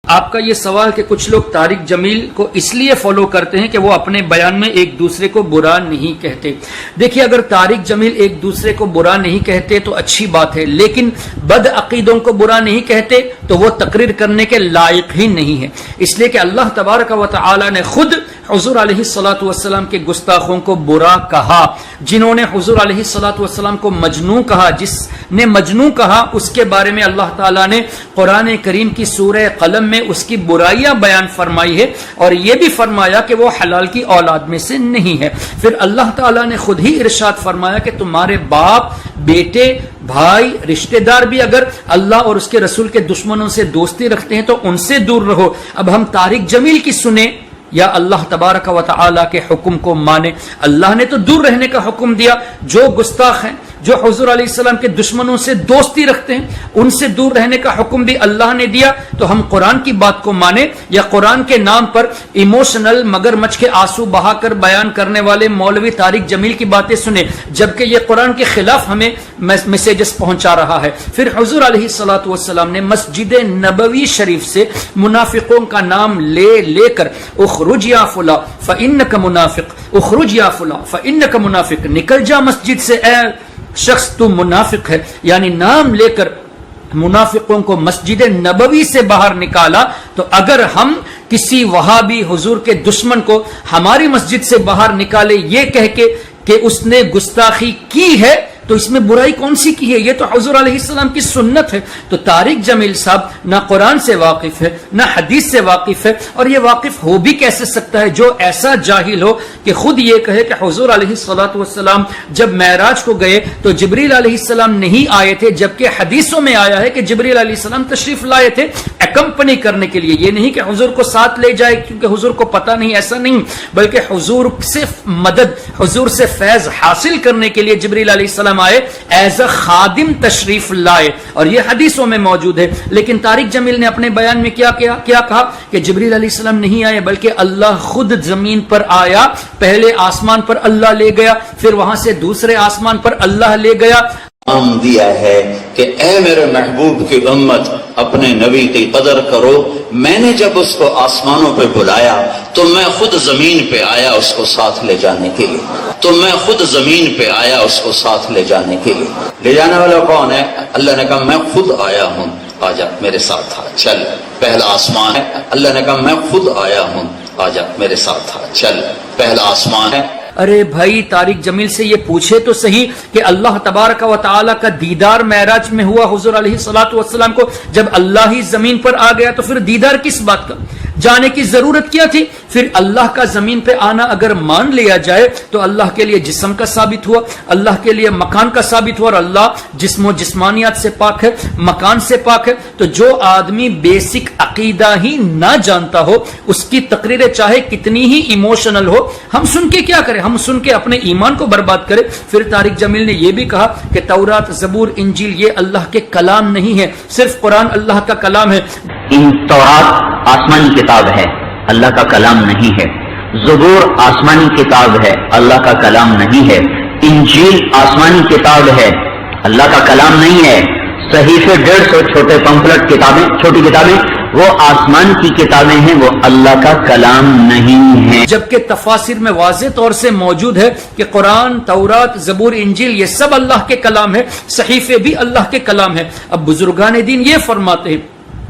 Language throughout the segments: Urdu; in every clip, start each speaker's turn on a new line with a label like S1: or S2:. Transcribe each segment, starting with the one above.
S1: آپ کا یہ سوال کہ کچھ لوگ طارق جمیل کو اس لیے فالو کرتے ہیں کہ وہ اپنے بیان میں ایک دوسرے کو برا نہیں کہتے. دیکھیے اگر طارق جمیل ایک دوسرے کو برا نہیں کہتے تو اچھی بات ہے، لیکن بد عقیدوں کو برا نہیں کہتے تو وہ تقریر کرنے کے لائق ہی نہیں ہے، اس لیے کہ اللہ تبارک و تعالی نے خود حضور علیہ الصلوۃ والسلام کے گستاخوں کو برا کہا. جنہوں نے حضور علیہ الصلوۃ والسلام کو مجنون کہا، جس نے مجنون کہا اس کے بارے میں اللہ تعالیٰ نے قرآن کریم کی سورہ قلم میں اس کی برائیاں بیان فرمائی ہے، اور یہ بھی فرمایا کہ وہ حلال کی اولاد میں سے نہیں ہے. پھر اللہ تعالیٰ نے خود ہی ارشاد فرمایا کہ تمہارے باپ، بیٹے، بھائی، رشتہ دار بھی اگر اللہ اور اس کے رسول کے دشمنوں سے دوستی رکھتے ہیں تو ان سے دور رہو. اب ہم طارق جمیل کی سنیں یا اللہ تبارک و تعالی کے حکم کو مانے؟ اللہ نے تو دور رہنے کا حکم دیا. جو گستاخ ہیں، جو حضور علیہ السلام کے دشمنوں سے دوستی رکھتے ہیں، ان سے دور رہنے کا حکم بھی اللہ نے دیا. تو ہم قرآن کی بات کو مانیں یا قرآن کے نام پر ایموشنل مگر مچھ کے آنسو بہا کر بیان کرنے والے مولوی طارق جمیل کی باتیں سنیں، جبکہ یہ قرآن کے خلاف ہمیں میسیجز پہنچا رہا ہے. پھر حضور علیہ الصلوۃ والسلام نے مسجد نبوی شریف سے منافقوں کا نام لے کر اخرج یا فلاں فإنک منافق، اخرج یا فلاں فإنک منافق، نکل جا مسجد سے اے شخص تو منافق ہے، یعنی نام لے کر منافقوں کو مسجد نبوی سے باہر نکالا. تو اگر ہم کسی وہابی حضور کے دشمن کو ہماری مسجد سے باہر نکالے یہ کہہ کے کہ اس نے گستاخی کی ہے، تو اس میں برائی کون سی کی ہے؟ یہ تو حضور علیہ السلام کی سنت ہے. تو طارق جمیل صاحب نہ قرآن سے واقف ہے نہ حدیث سے واقف ہے، اور یہ واقف ہو بھی کیسے سکتا ہے جو ایسا جاہل ہو کہ خود یہ کہے کہ حضور علیہ الصلوۃ والسلام جب معراج کو گئے تو جبریل علیہ السلام نہیں آئے تھے، جبکہ حدیثوں میں آیا ہے کہ جبریل علیہ السلام تشریف لائے تھے اکمپنی کرنے کے لیے. یہ نہیں کہ حضور کو ساتھ لے جائے کیونکہ حضور کو پتہ نہیں، ایسا نہیں، بلکہ حضور سے مدد، حضور سے فیض حاصل کرنے کے لیے جبریل علیہ السلام آئے، ایز اے خادم تشریف لائے، اور یہ حدیثوں میں موجود ہے. لیکن طارق جمیل نے اپنے بیان میں کیا کہا کہ جبریل علیہ السلام نہیں آئے بلکہ اللہ خود زمین پر آیا. پہلے آسمان پر اللہ لے گیا، پھر وہاں سے دوسرے آسمان پر اللہ لے گیا.
S2: نام دیا ہے کہ اے میرے محبوب کی امت اپنے نبی کی قدر کرو. میں نے جب اس کو آسمانوں پہ بلایا تو میں خود زمین پہ آیا اس کو ساتھ لے جانے کے لیے، تو میں خود زمین پہ آیا اس کو ساتھ لے جانے کے لیے. لے جانے والا کون ہے؟ اللہ نے کہا میں خود آیا ہوں، آ جا میرے ساتھ آ، چل. پہلا آسمان ہے، اللہ نے کہا میں خود آیا ہوں، آ جا میرے ساتھ آ، چل. پہلا آسمان ہے.
S1: ارے بھائی طارق جمیل سے یہ پوچھے تو صحیح کہ اللہ تبارک و تعالی کا دیدار معراج میں ہوا حضور علیہ الصلوۃ والسلام کو، جب اللہ ہی زمین پر آ گیا تو پھر دیدار کس بات کا؟ جانے کی ضرورت کیا تھی؟ پھر اللہ کا زمین پہ آنا اگر مان لیا جائے تو اللہ کے لیے جسم کا ثابت ہوا، اللہ کے لیے مکان کا ثابت ہوا، اور اللہ جسم و جسمانیات سے پاک ہے، مکان سے پاک ہے. تو جو آدمی بیسک عقیدہ ہی نہ جانتا ہو اس کی تقریریں چاہے کتنی ہی ایموشنل ہو، ہم سن کے کیا کریں؟ ہم سن کے اپنے ایمان کو برباد کریں. پھر طارق جمیل نے یہ بھی کہا کہ تورات، زبور، انجیل یہ اللہ کے کلام نہیں ہے، صرف قرآن اللہ کا کلام ہے.
S3: تورات آسمانی کتاب ہے، اللہ کا کلام نہیں ہے. زبور آسمانی کتاب ہے، اللہ کا کلام نہیں ہے. انجیل آسمانی کتاب ہے، اللہ کا کلام نہیں ہے. صحیفے 150 چھوٹے پمفلٹ کتابیں، چھوٹی کتابیں، وہ آسمان کی کتابیں ہیں، وہ اللہ کا کلام نہیں ہے.
S1: جبکہ تفاسیر میں واضح طور سے موجود ہے کہ قرآن، تورات، زبور، انجیل یہ سب اللہ کے کلام ہے، صحیفے بھی اللہ کے کلام ہے. اب بزرگان دین یہ فرماتے ہیں،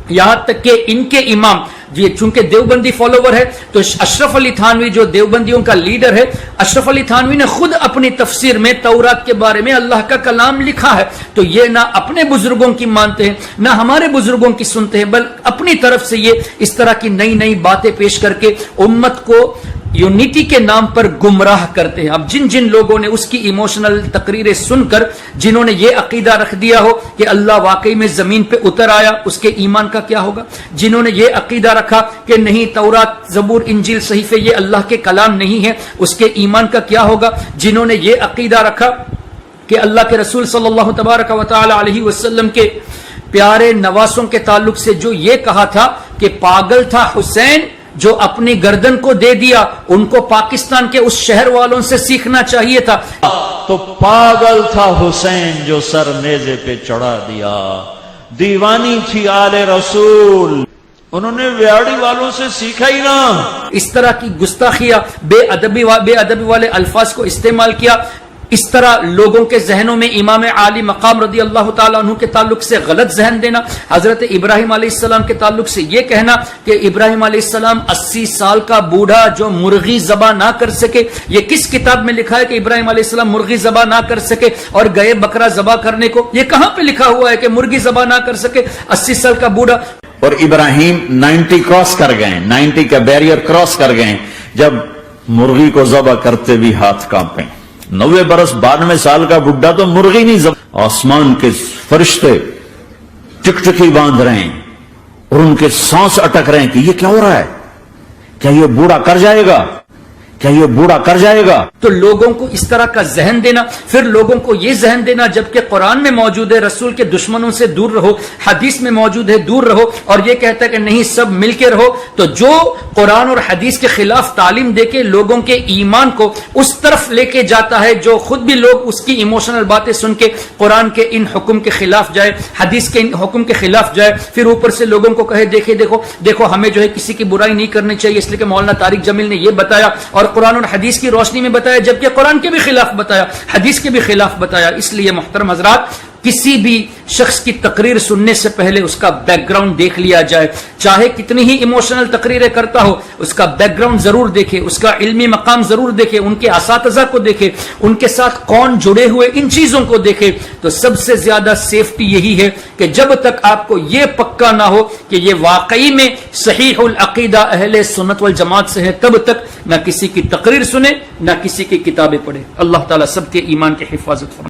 S1: یہاں تک کہ ان کے امام یہ چونکہ دیوبندی فالوور ہے تو اشرف علی تھانوی جو دیوبندیوں کا لیڈر ہے، اشرف علی تھانوی نے خود اپنی تفسیر میں تورات کے بارے میں اللہ کا کلام لکھا ہے. تو یہ نہ اپنے بزرگوں کی مانتے ہیں نہ ہمارے بزرگوں کی سنتے ہیں، بلکہ اپنی طرف سے یہ اس طرح کی نئی باتیں پیش کر کے امت کو یونٹی کے نام پر گمراہ کرتے ہیں. اب جن لوگوں نے اس کی ایموشنل تقریریں سن کر جنہوں نے یہ عقیدہ رکھ دیا ہو کہ اللہ واقعی میں زمین پہ اتر آیا، اس کے ایمان کا کیا ہوگا؟ جنہوں نے یہ عقیدہ رکھا کہ نہیں تورات، زبور، انجیل، صحیفے یہ اللہ کے کلام نہیں ہے، اس کے ایمان کا کیا ہوگا؟ جنہوں نے یہ عقیدہ رکھا کہ اللہ کے رسول صلی اللہ تبارک و تعالی علیہ وسلم کے پیارے نواسوں کے تعلق سے جو یہ کہا تھا کہ پاگل تھا حسین جو اپنی گردن کو دے دیا، ان کو پاکستان کے اس شہر والوں سے سیکھنا چاہیے تھا.
S4: تو پاگل تھا حسین جو سر نیزے پہ چڑھا دیا، دیوانی تھی آل رسول انہوں نے ویاڑی والوں سے سیکھا ہی نہ.
S1: اس طرح کی گستاخیاں بے ادبی والے الفاظ کو استعمال کیا. اس طرح لوگوں کے ذہنوں میں امام عالی مقام رضی اللہ تعالیٰ عنہ کے تعلق سے غلط ذہن دینا. حضرت ابراہیم علیہ السلام کے تعلق سے یہ کہنا کہ ابراہیم علیہ السلام 80 سال کا بوڑھا جو مرغی ذبح نہ کر سکے. یہ کس کتاب میں لکھا ہے کہ ابراہیم علیہ السلام مرغی ذبح نہ کر سکے اور گئے بکرا ذبح کرنے کو؟ یہ کہاں پہ لکھا ہوا ہے کہ مرغی ذبح نہ کر سکے 80 سال کا بوڑھا؟
S4: اور ابراہیم 90 کراس کر گئے, 90 کا بیریئر کراس کر گئے, جب مرغی کو ذبح کرتے بھی ہاتھ کانپے. 90 برس 92 سال کا بڈھا تو مرغی نہیں ذبح. آسمان کے فرشتے ٹکٹکی باندھ رہے ہیں اور ان کے سانس اٹک رہے ہیں کہ یہ کیا ہو رہا ہے, کیا یہ بوڑھا کر جائے گا, کیا یہ بوڑھا کر جائے گا.
S1: تو لوگوں کو اس طرح کا ذہن دینا, پھر لوگوں کو یہ ذہن دینا جبکہ قرآن میں موجود ہے رسول کے دشمنوں سے دور رہو, حدیث میں موجود ہے دور رہو, اور یہ کہتا ہے کہ نہیں سب مل کے رہو. تو جو قرآن اور حدیث کے خلاف تعلیم دے کے لوگوں کے ایمان کو اس طرف لے کے جاتا ہے, جو خود بھی لوگ اس کی ایموشنل باتیں سن کے قرآن کے ان حکم کے خلاف جائے, حدیث کے ان حکم کے خلاف جائے, پھر اوپر سے لوگوں کو کہے دیکھو ہمیں جو ہے کسی کی برائی نہیں کرنی چاہیے اس لیے کہ مولانا طارق جمیل نے یہ بتایا اور قرآن اور حدیث کی روشنی میں بتایا, جبکہ قرآن کے بھی خلاف بتایا, حدیث کے بھی خلاف بتایا. اس لیے محترم حضرات, کسی بھی شخص کی تقریر سننے سے پہلے اس کا بیک گراؤنڈ دیکھ لیا جائے. چاہے کتنی ہی ایموشنل تقریریں کرتا ہو, اس کا بیک گراؤنڈ ضرور دیکھے, اس کا علمی مقام ضرور دیکھے, ان کے اساتذہ کو دیکھے, ان کے ساتھ کون جڑے ہوئے, ان چیزوں کو دیکھے. تو سب سے زیادہ سیفٹی یہی ہے کہ جب تک آپ کو یہ پکا نہ ہو کہ یہ واقعی میں صحیح العقیدہ اہل سنت والجماعت سے ہے, تب تک نہ کسی کی تقریر سنے نہ کسی کی کتابیں پڑھے. اللہ تعالیٰ سب کے ایمان کی حفاظت فرمائے.